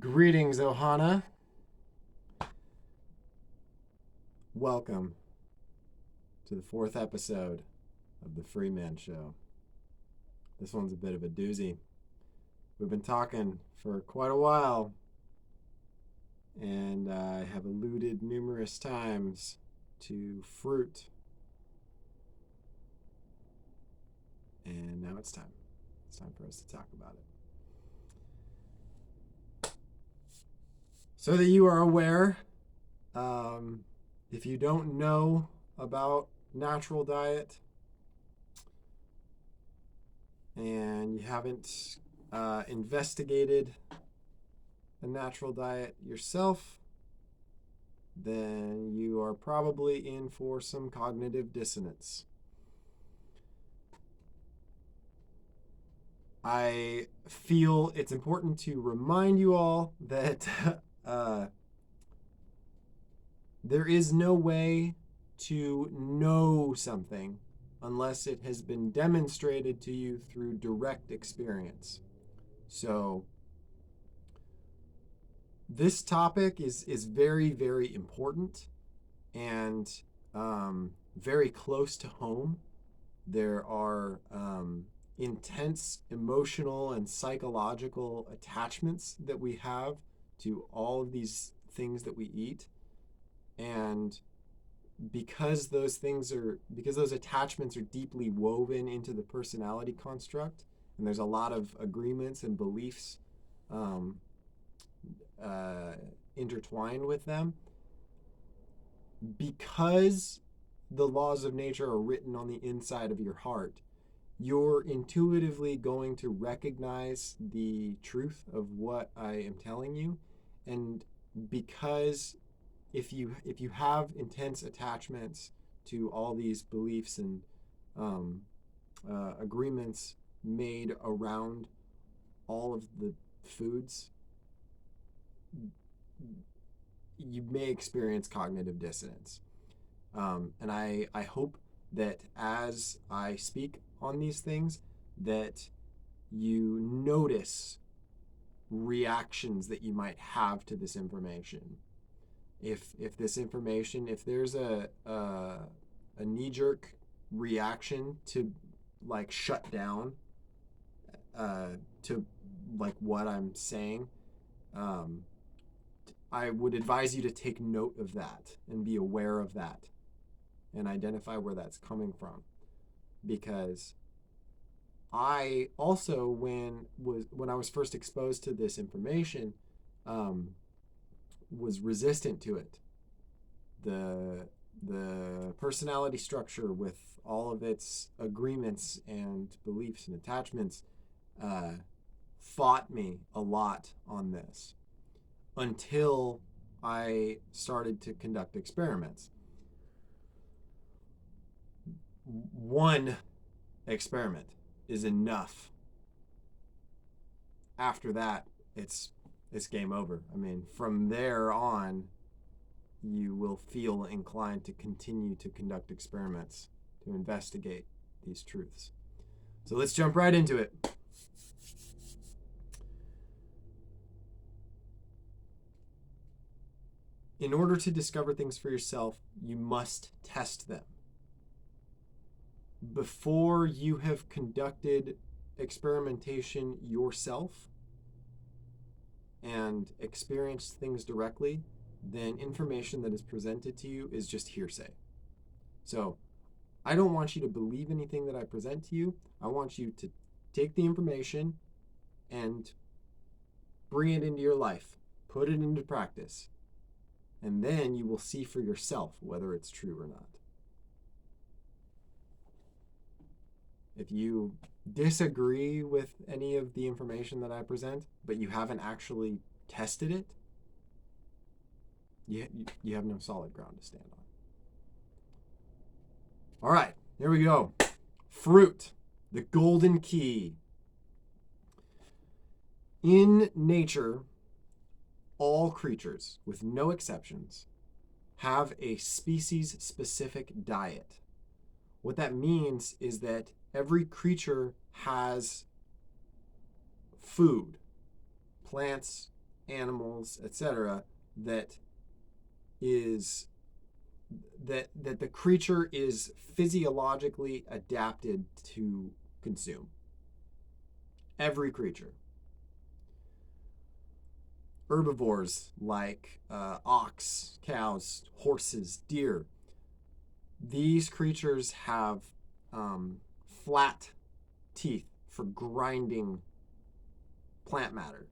Greetings, Ohana. Welcome to the fourth episode of the FreeMan Show. This one's a bit of a doozy. We've been talking for quite a while, and I have alluded numerous times to fruit. And now it's time. It's time for us to talk about it. So that you are aware, if you don't know about natural diet and you haven't investigated a natural diet yourself, then you are probably in for some cognitive dissonance. I feel it's important to remind you all that there is no way to know something unless it has been demonstrated to you through direct experience. So this topic is very, very important and very close to home. There are intense emotional and psychological attachments that we have to all of these things that we eat. And because those attachments are deeply woven into the personality construct, and there's a lot of agreements and beliefs intertwined with them, because the laws of nature are written on the inside of your heart, you're intuitively going to recognize the truth of what I am telling you. And because if you have intense attachments to all these beliefs and agreements made around all of the foods, you may experience cognitive dissonance. And I hope that as I speak on these things, that you notice reactions that you might have to this information. If this information, if there's a knee-jerk reaction to like shut down to like what I'm saying, I would advise you to take note of that and be aware of that and identify where that's coming from. Because I also, when I was first exposed to this information, was resistant to it. The personality structure with all of its agreements and beliefs and attachments fought me a lot on this until I started to conduct experiments. One experiment is enough. After that, it's game over. I mean, from there on, you will feel inclined to continue to conduct experiments to investigate these truths. So let's jump right into it. In order to discover things for yourself, you must test them. Before you have conducted experimentation yourself and experienced things directly, then information that is presented to you is just hearsay. So I don't want you to believe anything that I present to you. I want you to take the information and bring it into your life, put it into practice, and then you will see for yourself whether it's true or not. If you disagree with any of the information that I present, but you haven't actually tested it, you have no solid ground to stand on. All right, here we go. Fruit, the golden key. In nature, all creatures, with no exceptions, have a species-specific diet. What that means is that every creature has food, plants, animals, etc., that is that the creature is physiologically adapted to consume. Every creature. Herbivores like ox, cows, horses, deer. These creatures have flat teeth for grinding plant matter.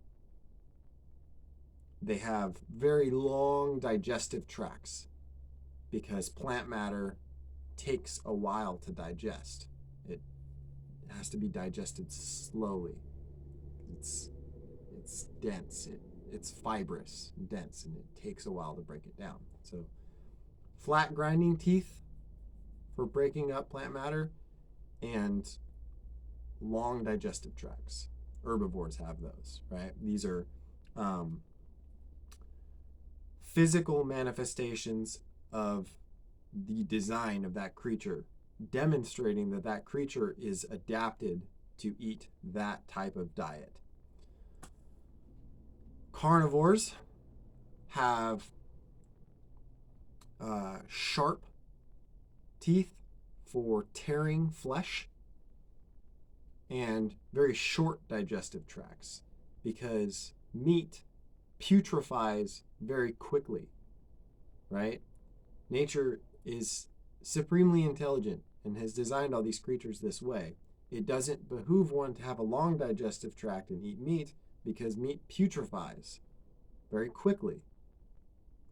They have very long digestive tracts because plant matter takes a while to digest. It has to be digested slowly. It's dense. It's fibrous and dense, and it takes a while to break it down. So flat grinding teeth for breaking up plant matter and long digestive tracts. Herbivores have those, right? These are physical manifestations of the design of that creature, demonstrating that that creature is adapted to eat that type of diet. Carnivores have sharp teeth for tearing flesh and very short digestive tracts because meat putrefies very quickly, right? Nature is supremely intelligent and has designed all these creatures this way. It doesn't behoove one to have a long digestive tract and eat meat because meat putrefies very quickly.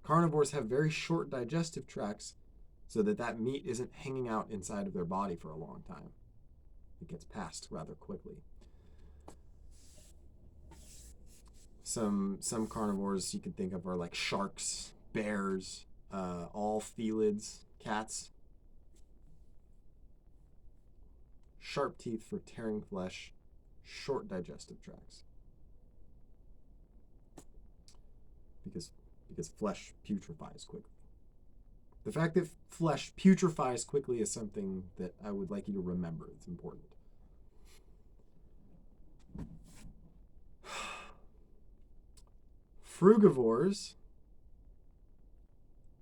Carnivores have very short digestive tracts so that meat isn't hanging out inside of their body for a long time. It gets passed rather quickly. Some carnivores you could think of are like sharks, bears, all felids, cats. Sharp teeth for tearing flesh, short digestive tracts. Because flesh putrefies quickly. The fact that flesh putrefies quickly is something that I would like you to remember. It's important. Frugivores,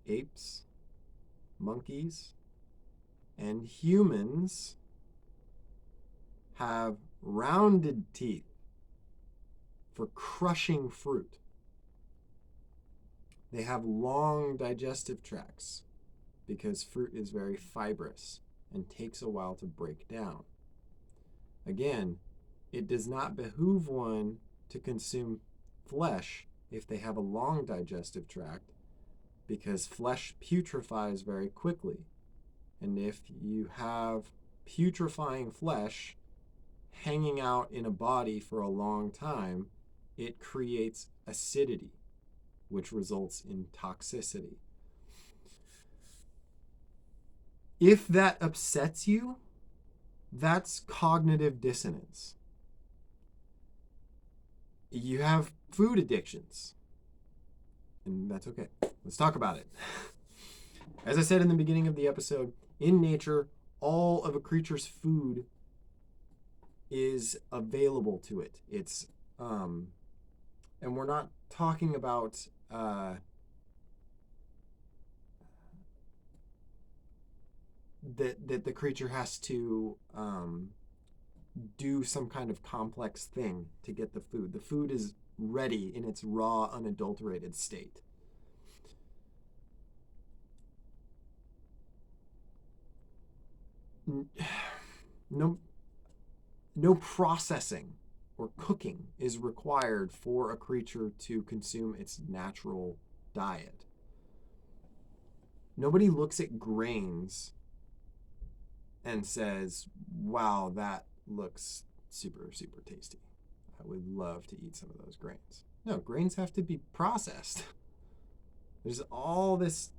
apes, monkeys, and humans have rounded teeth for crushing fruit. They have long digestive tracts because fruit is very fibrous and takes a while to break down. Again, it does not behoove one to consume flesh if they have a long digestive tract because flesh putrefies very quickly. And if you have putrefying flesh hanging out in a body for a long time, it creates acidity, which results in toxicity. If that upsets you, that's cognitive dissonance. You have food addictions, and that's okay. Let's talk about it. As I said in the beginning of the episode, in nature, all of a creature's food is available to it. It's and we're not talking about that the creature has to do some kind of complex thing to get the food. The food is ready in its raw, unadulterated state. No processing or cooking is required for a creature to consume its natural diet. Nobody looks at grains and says, wow, that looks super, super tasty. I would love to eat some of those grains. No, grains have to be processed. There's all this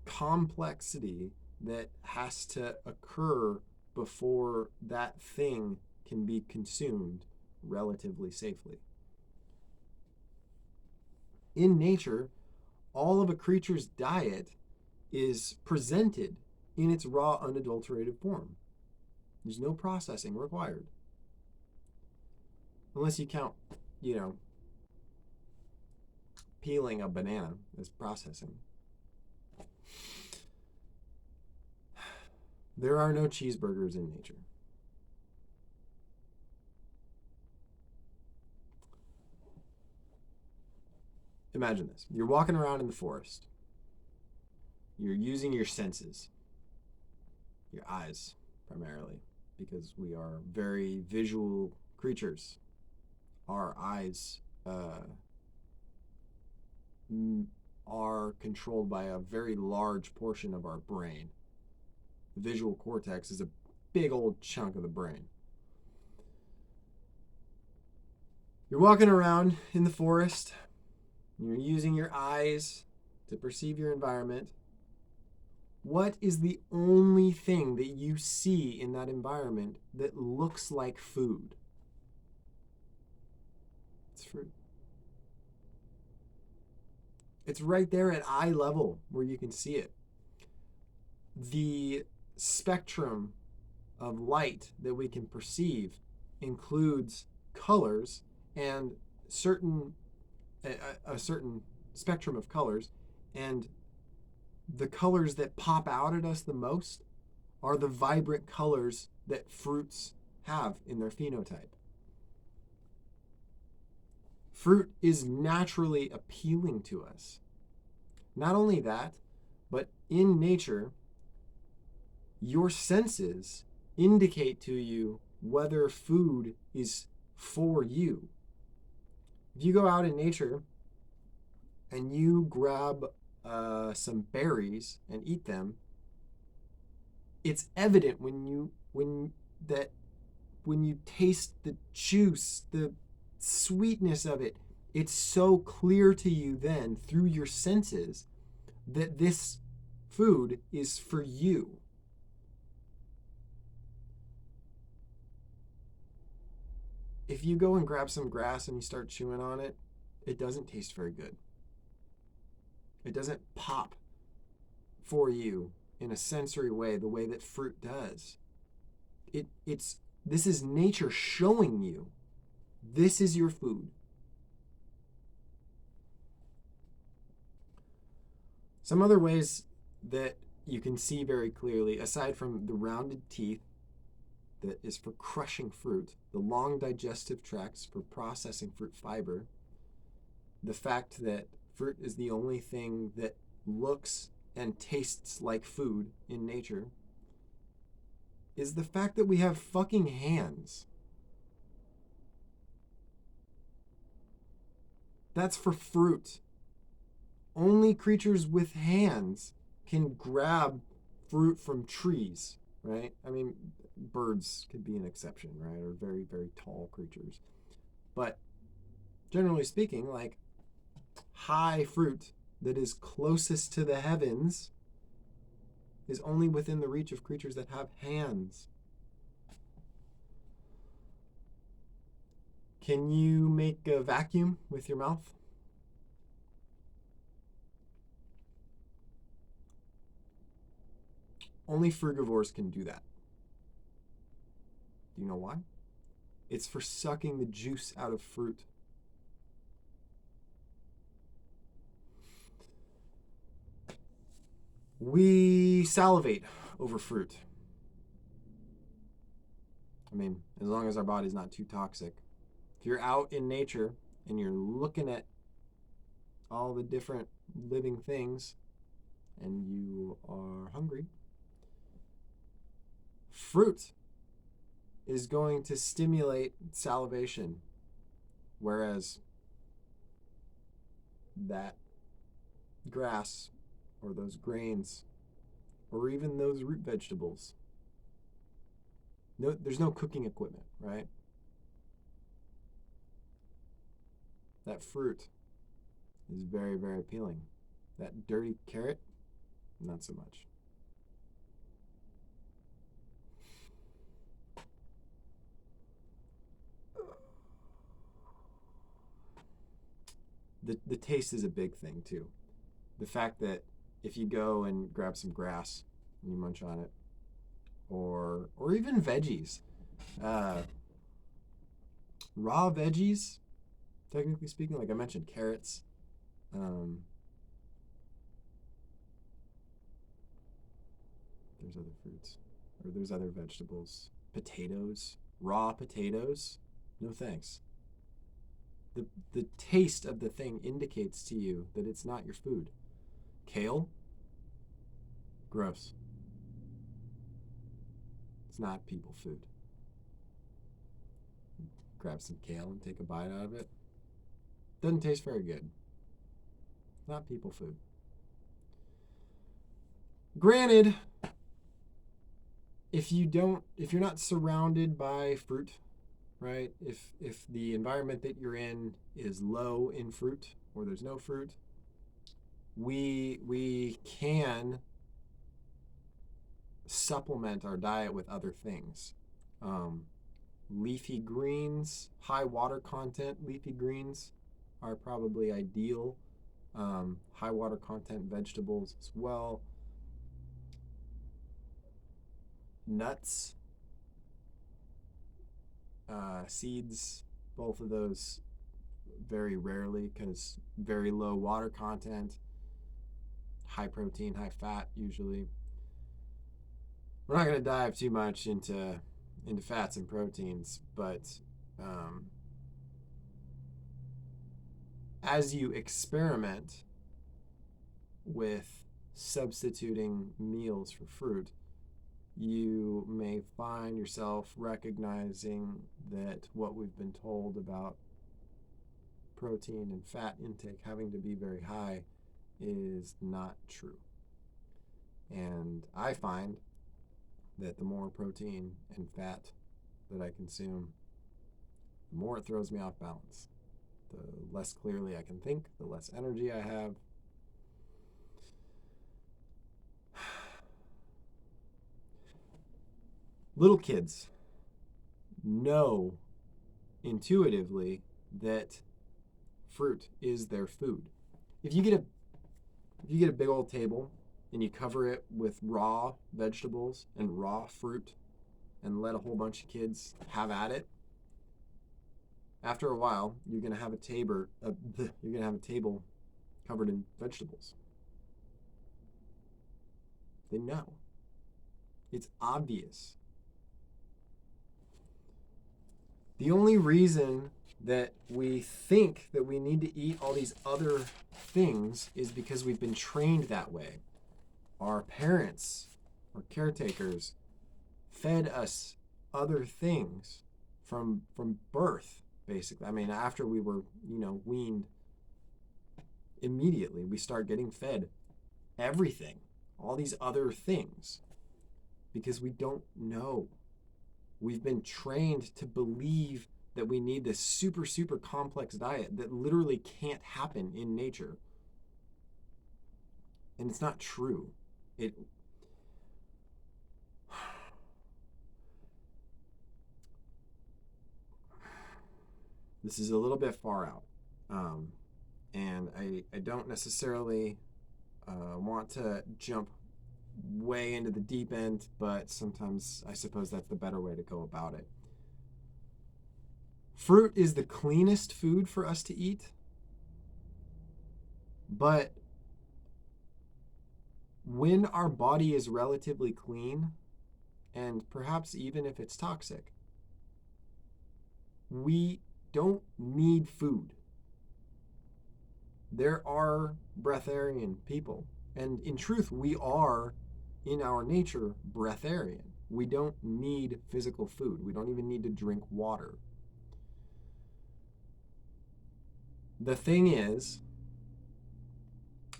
complexity that has to occur before that thing can be consumed relatively safely. In nature, all of a creature's diet is presented in its raw, unadulterated form. There's no processing required. Unless you count, peeling a banana is processing. There are no cheeseburgers in nature. Imagine this. You're walking around in the forest. You're using your senses, your eyes primarily, because we are very visual creatures. Our eyes are controlled by a very large portion of our brain. The visual cortex is a big old chunk of the brain. You're walking around in the forest. You're using your eyes to perceive your environment. What is the only thing that you see in that environment that looks like food? It's fruit. It's right there at eye level where you can see it. The spectrum of light that we can perceive includes colors and a certain spectrum of colors, and the colors that pop out at us the most are the vibrant colors that fruits have in their phenotype. Fruit is naturally appealing to us. Not only that, but in nature, your senses indicate to you whether food is for you. If you go out in nature and you grab some berries and eat them, it's evident when you taste the juice, the sweetness of it, it's so clear to you then through your senses that this food is for you. If you go and grab some grass and you start chewing on it, it doesn't taste very good. It doesn't pop for you in a sensory way the way that fruit does. This is nature showing you this is your food. Some other ways that you can see very clearly, aside from the rounded teeth that is for crushing fruit, the long digestive tracts for processing fruit fiber, the fact that fruit is the only thing that looks and tastes like food in nature, is the fact that we have fucking hands. That's for fruit. Only creatures with hands can grab fruit from trees, right? I mean, birds could be an exception, right? Or very, very tall creatures. But generally speaking, like high fruit that is closest to the heavens is only within the reach of creatures that have hands. Can you make a vacuum with your mouth? Only frugivores can do that. Do you know why? It's for sucking the juice out of fruit. We salivate over fruit. I mean, as long as our body's not too toxic. If you're out in nature and you're looking at all the different living things and you are hungry, fruit is going to stimulate salivation, whereas that grass or those grains or even those root vegetables, there's no cooking equipment, right? That fruit is very, very appealing. That dirty carrot, not so much. The taste is a big thing too. The fact that if you go and grab some grass and you munch on it, or even veggies, raw veggies, technically speaking, like I mentioned, carrots, Um, there's other fruits, or there's other vegetables. Potatoes, raw potatoes. No thanks. The the taste of the thing indicates to you that it's not your food. Kale, gross. It's not people food. Grab some kale and take a bite out of it. Doesn't taste very good. Not people food. Granted, if you're not surrounded by fruit, right? If the environment that you're in is low in fruit or there's no fruit, we can supplement our diet with other things. Um, Leafy greens, high water content leafy greens are probably ideal. High water content vegetables as well. Nuts, seeds, both of those very rarely because very low water content, high protein, high fat usually. We're not going to dive too much into fats and proteins, but um, as you experiment with substituting meals for fruit, you may find yourself recognizing that what we've been told about protein and fat intake having to be very high is not true. And I find that the more protein and fat that I consume, the more it throws me off balance. The less clearly I can think, the less energy I have. Little kids know intuitively that fruit is their food. If you get a big old table and you cover it with raw vegetables and raw fruit and let a whole bunch of kids have at it, after a while you're gonna have a table covered in vegetables. They know. It's obvious. The only reason that we think that we need to eat all these other things is because we've been trained that way. Our parents, our caretakers, fed us other things from birth, basically. I mean, after we were, weaned, immediately we start getting fed everything, all these other things, because we don't know. We've been trained to believe that we need this super, super complex diet that literally can't happen in nature. And it's not true. It This is a little bit far out. And I don't necessarily want to jump way into the deep end, but sometimes I suppose that's the better way to go about it. Fruit is the cleanest food for us to eat, but when our body is relatively clean, and perhaps even if it's toxic, we don't need food. There are breatharian people, and in truth, we are, in our nature, breatharian. We don't need physical food. We don't even need to drink water. The thing is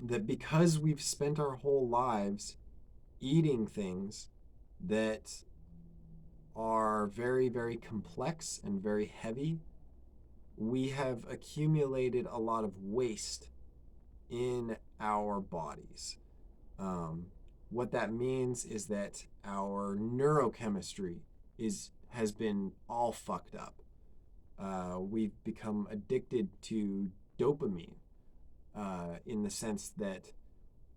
that because we've spent our whole lives eating things that are very, very complex and very heavy, we have accumulated a lot of waste in our bodies. What that means is that our neurochemistry has been all fucked up. We've become addicted to dopamine in the sense that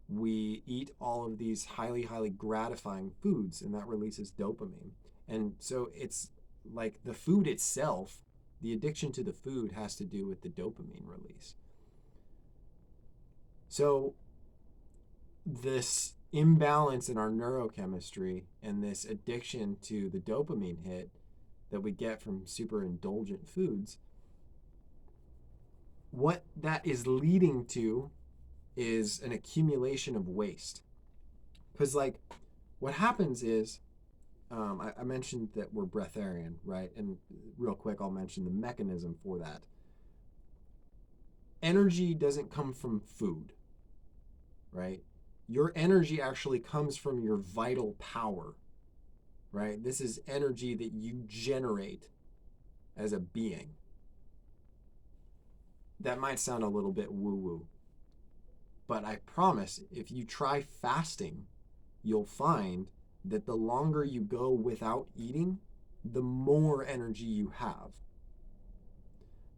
we eat all of these highly, highly gratifying foods, and that releases dopamine. And so it's like the food itself, the addiction to the food has to do with the dopamine release. So this imbalance in our neurochemistry and this addiction to the dopamine hit that we get from super indulgent foods, what that is leading to is an accumulation of waste. Because, like, what happens is, I mentioned that we're breatharian, right? And real quick, I'll mention the mechanism for that. Energy doesn't come from food, right? Your energy actually comes from your vital power, right? This is energy that you generate as a being. That might sound a little bit woo woo, but I promise if you try fasting, you'll find that the longer you go without eating, the more energy you have.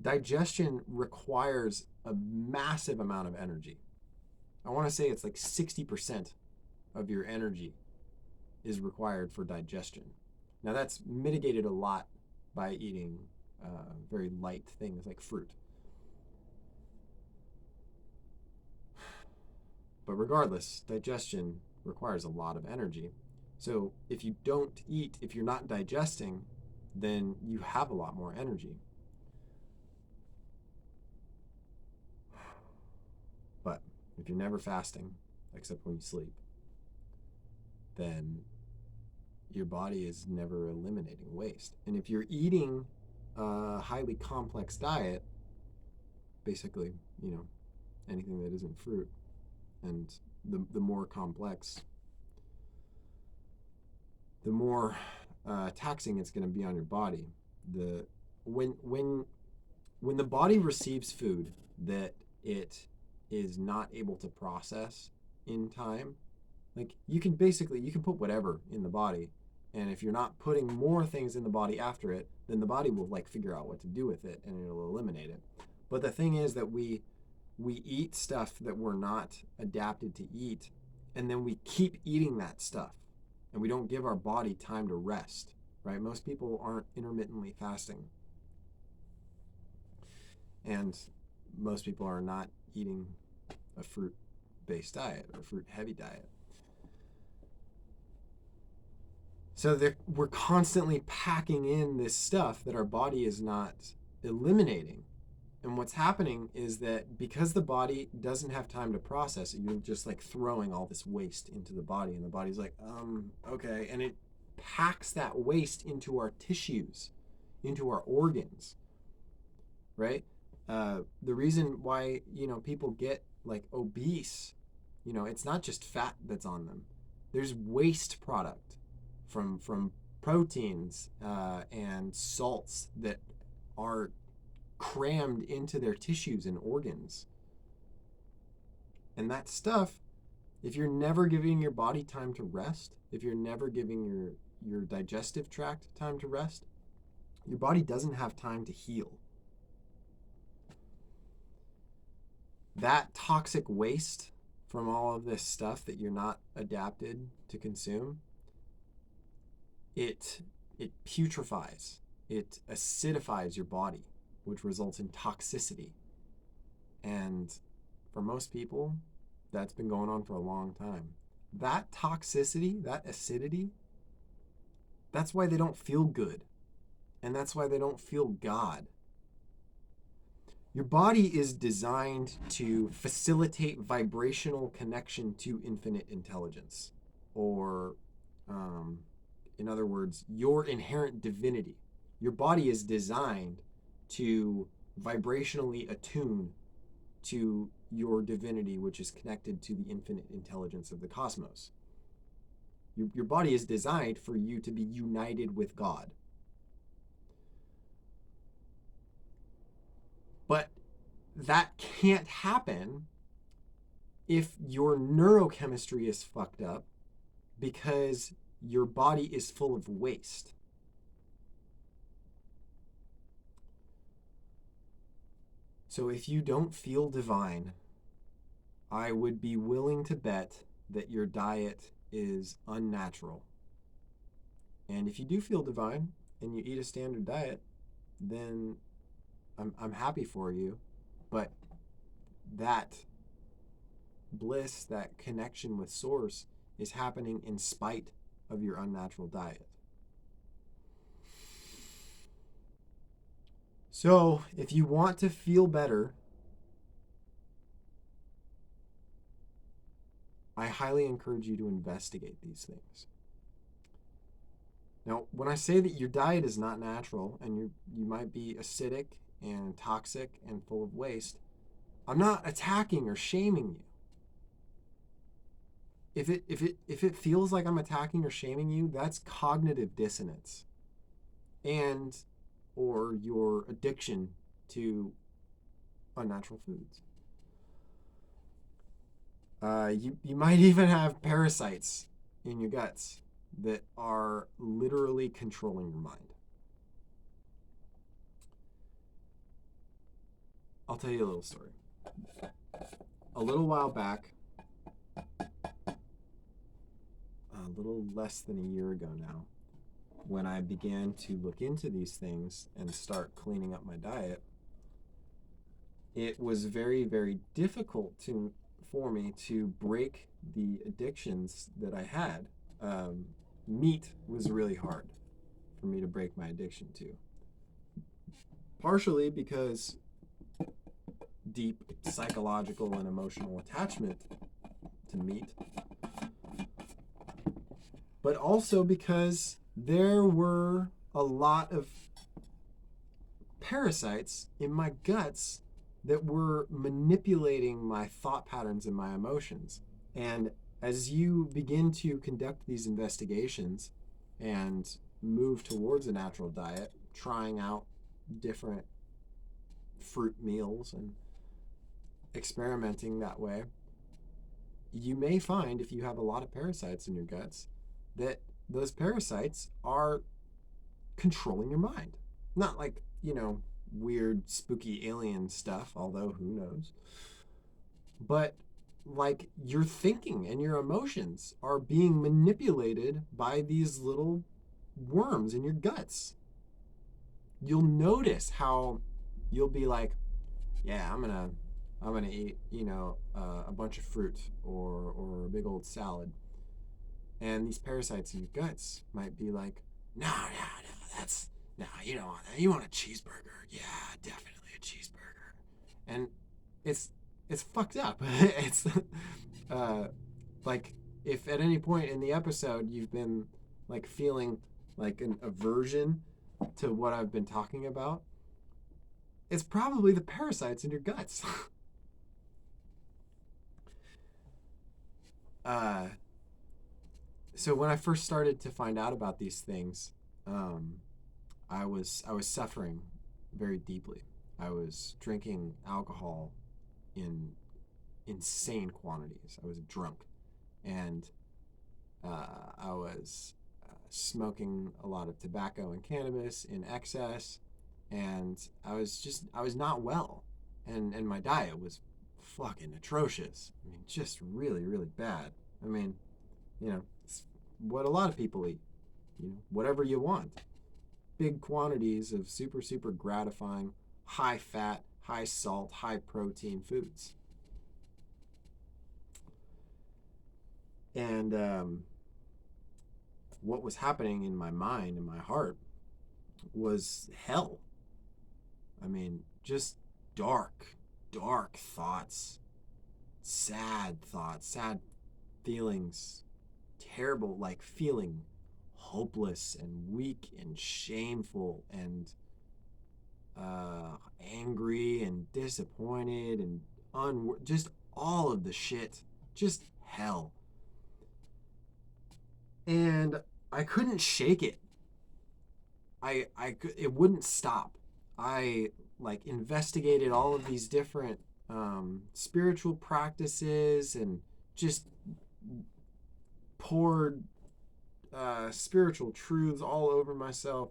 Digestion requires a massive amount of energy. I want to say it's like 60% of your energy is required for digestion. Now, that's mitigated a lot by eating very light things like fruit. But regardless, digestion requires a lot of energy. So if you don't eat, if you're not digesting, then you have a lot more energy. But if you're never fasting, except when you sleep, then your body is never eliminating waste. And if you're eating a highly complex diet, basically, anything that isn't fruit, and the more complex, the more taxing it's going to be on your body. When the body receives food that it is not able to process in time, like you can put whatever in the body, and if you're not putting more things in the body after it, then the body will like figure out what to do with it and it'll eliminate it. But the thing is that we eat stuff that we're not adapted to eat, and then we keep eating that stuff, and we don't give our body time to rest, right? Most people aren't intermittently fasting, and most people are not eating a fruit-based diet or a fruit-heavy diet. So we're constantly packing in this stuff that our body is not eliminating. And what's happening is that because the body doesn't have time to process it, you're just like throwing all this waste into the body, and the body's like, okay. And it packs that waste into our tissues, into our organs, right? The reason why, people get like obese, it's not just fat that's on them. There's waste product from proteins and salts that are crammed into their tissues and organs. And that stuff, if you're never giving your body time to rest, if you're never giving your digestive tract time to rest, your body doesn't have time to heal. That toxic waste from all of this stuff that you're not adapted to consume, it putrefies, it acidifies your body, which results in toxicity. And for most people, that's been going on for a long time. That toxicity, that acidity, that's why they don't feel good. And that's why they don't feel God. Your body is designed to facilitate vibrational connection to infinite intelligence, or in other words, your inherent divinity. Your body is designed to vibrationally attune to your divinity, which is connected to the infinite intelligence of the cosmos. Your body is designed for you to be united with God. But that can't happen if your neurochemistry is fucked up, because your body is full of waste. So if you don't feel divine, I would be willing to bet that your diet is unnatural. And if you do feel divine and you eat a standard diet, then I'm happy for you. But that bliss, that connection with source is happening in spite of your unnatural diet. So, if you want to feel better, I highly encourage you to investigate these things. Now, when I say that your diet is not natural and you might be acidic and toxic and full of waste, I'm not attacking or shaming you. If it feels like I'm attacking or shaming you, that's cognitive dissonance, and or your addiction to unnatural foods. You might even have parasites in your guts that are literally controlling your mind. I'll tell you a little story. A little while back, a little less than a year ago now, when I began to look into these things and start cleaning up my diet, it was very, very difficult for me to break the addictions that I had. Meat was really hard for me to break my addiction to. Partially because deep psychological and emotional attachment to meat, but also because there were a lot of parasites in my guts that were manipulating my thought patterns and my emotions. And as you begin to conduct these investigations and move towards a natural diet, trying out different fruit meals and experimenting that way, you may find, if you have a lot of parasites in your guts, that those parasites are controlling your mind. Not like, weird, spooky alien stuff, although who knows. But like your thinking and your emotions are being manipulated by these little worms in your guts. You'll notice how you'll be like, yeah, I'm gonna eat, a bunch of fruit or a big old salad. And these parasites in your guts might be like, no, that's, no, you don't want that. You want a cheeseburger. Yeah, definitely a cheeseburger. And it's fucked up. It's like if at any point in the episode you've been like feeling like an aversion to what I've been talking about, it's probably the parasites in your guts. So when I first started to find out about these things, I was suffering very deeply. I was drinking alcohol in insane quantities. I was drunk, and I was smoking a lot of tobacco and cannabis in excess, and I was not well, and my diet was fucking atrocious. I mean, just really, really bad. I mean, it's what a lot of people eat. Whatever you want. Big quantities of super, super gratifying, high fat, high salt, high protein foods. And what was happening in my mind and my heart was hell. I mean, just dark, dark thoughts, sad feelings, terrible, like feeling hopeless and weak and shameful and angry and disappointed and just all of the shit, just hell. And I couldn't shake it. It wouldn't stop. I like investigated all of these different spiritual practices and just poured spiritual truths all over myself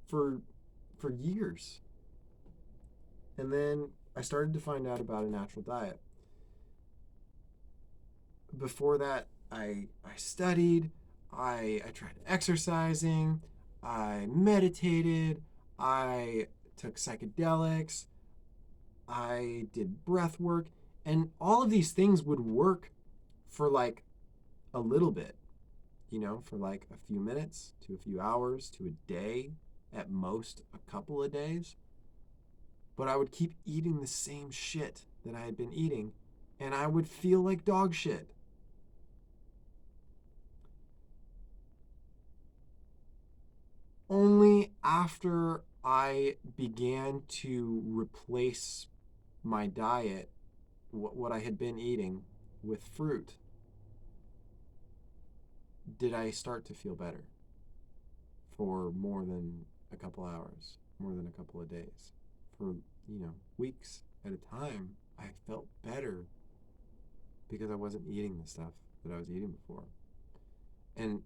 for years. And then I started to find out about a natural diet. Before that, I studied, I tried exercising, I meditated, I took psychedelics, I did breath work, And all of these things would work for like a little bit, for like a few minutes to a few hours to a day, at most a couple of days. But I would keep eating the same shit that I had been eating, and I would feel like dog shit. Only after I began to replace my diet, what I had been eating, with fruit, did I start to feel better for more than a couple hours, more than a couple of days. For, weeks at a time, I felt better because I wasn't eating the stuff that I was eating before. And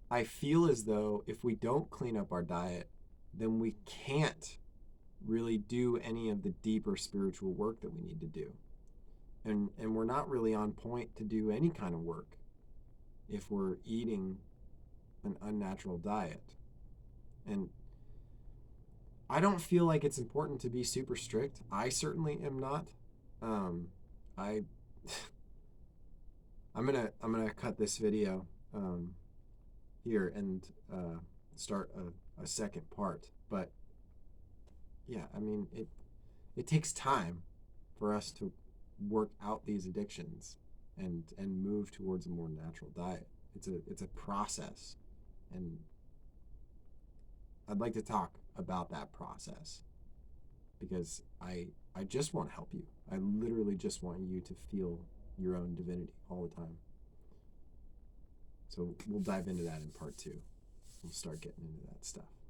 I feel as though if we don't clean up our diet, then we can't really do any of the deeper spiritual work that we need to do. And we're not really on point to do any kind of work if we're eating an unnatural diet. And I don't feel like it's important to be super strict. I certainly am not. I I'm gonna cut this video here and start a second part. But yeah, I mean it takes time for us to work out these addictions and move towards a more natural diet. It's a process, and I'd like to talk about that process because I just want to help you. I literally just want you to feel your own divinity all the time. So we'll dive into that in part 2. We'll start getting into that stuff.